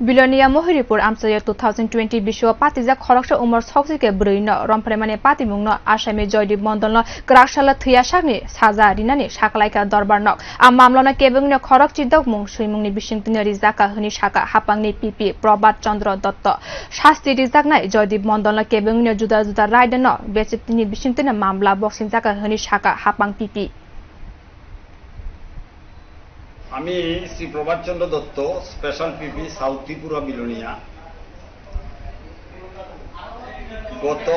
Belonia mahuripur amchaio 2020 bisio patijak khoroksa umor soksukya bwrwino Romphremani patimungni asami Joydeb Mandalno kwraksalo thwiyasani saja rina saklaikha dorbarnok mamlao kebungni khorok chidokni mungswimungni bisingtini rijakkha hini sakha haphangni PP Prabhat Chandra Datta shasti rijaknai Joydeb Mandalno kebungni juda juda raidano beciptini bisingtini mamlao boxingjaka hini sakha haphang PP আমি Shri Prabhat Chandra Datta special PP south Tripura Belonia গত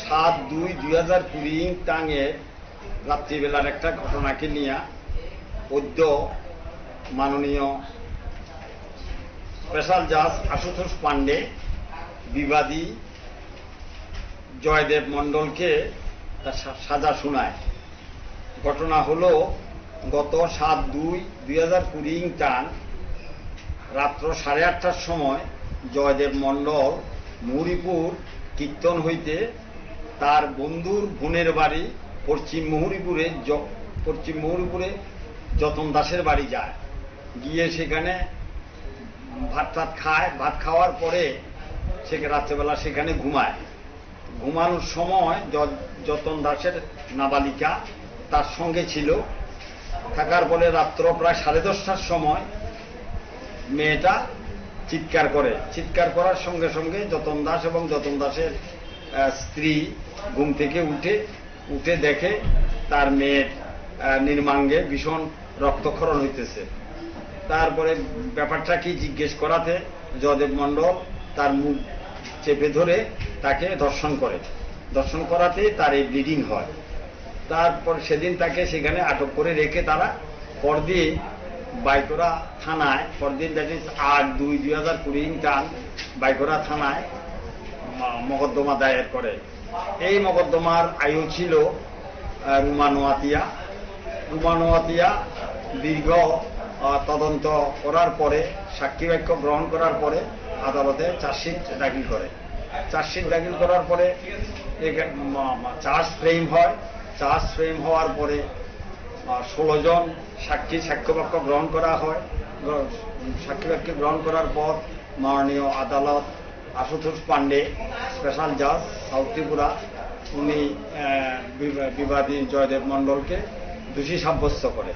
7/2/2020 টাঙে রাত্রিবেলার একটা ঘটনাকে নিয়ে অদ্য মাননীয় special জাজ আশুতোষ পান্ডে বিবাদী জয়দেব মণ্ডলকে সাজা শোনায়। ঘটনা হলো গত 7/2/2020 টান রাত্র 8:30টার সময় জয়দেব মণ্ডল mahuripur কীর্তন হইতে তার বন্ধুর বোনের বাড়ি পশ্চিম mahuripure যতন দাসের বাড়ি যায়। গিয়ে সেখানে ভাত খায়। ভাত খাওয়ার পরে রাত্রেবেলা সেখানে ঘুমায়। ঘুমানোর সময় যতন দাসের নাবালিকা তার সঙ্গে ছিল। থাকার পরে রাত্র প্রায় 10:30টার সময় মেয়েটা চিৎকার করে। চিৎকার করার সঙ্গে সঙ্গে যতন দাস এবং যতন দাসের স্ত্রী ঘুম থেকে উঠে দেখে তার মেয়ের নির্মাঙ্গে ভীষণ রক্তক্ষরণ হইতেছে। তারপরে ব্যাপারটা কি জিজ্ঞেস করাতে জয়দেব মণ্ডল তার মুখ চেপে ধরে তাকে ধর্ষণ করে। ধর্ষণ করাতে তার এই ব্লিডিং হয়। তারপর সেদিন তাকে সেখানে আটক করে রেখে তারা পরদিন বাইকোরা থানায়, পরদিন দ্যাট ইজ 8/2/2020 টান বাইকোরা থানায় মকদ্দমা দায়ের করে। এই মকদ্দমার আয়ু ছিল রুমানোয়াতিয়া দীর্ঘ তদন্ত করার পরে সাক্ষী বাক্য গ্রহণ করার পরে আদালতে চার্জশিট দাখিল করে। চার্জশিট দাখিল করার পরে চার্জ ফ্রেম হয়। চার্জ ফ্রেম হওয়ার পরে 16 জন সাক্ষ্যবাক্য গ্রহণ করা হয়। সাক্ষীবাক্য গ্রহণ করার পর মাননীয় আদালত আশুতোষ পান্ডে স্পেশাল জাজ সাউথ ত্রিপুরা উনি বিবাদী জয়দেব মণ্ডলকে দোষী সাব্যস্ত করে।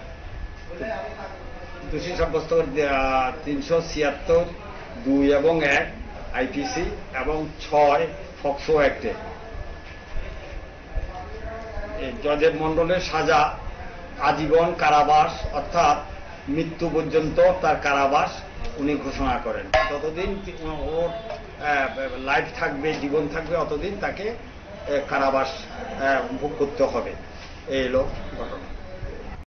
376(2) এবং 1 আইপিসি এবং 6 ফক্সো অ্যাক্টে জয়দেব মণ্ডলের সাজা আজীবন কারাবাস অর্থাৎ মৃত্যু পর্যন্ত তার কারাবাস উনি ঘোষণা করেন। যতদিন ওর লাইফ থাকবে, জীবন থাকবে, অতদিন তাকে কারাবাস ভোগ করতে হবে। এই হলো ঘটনা।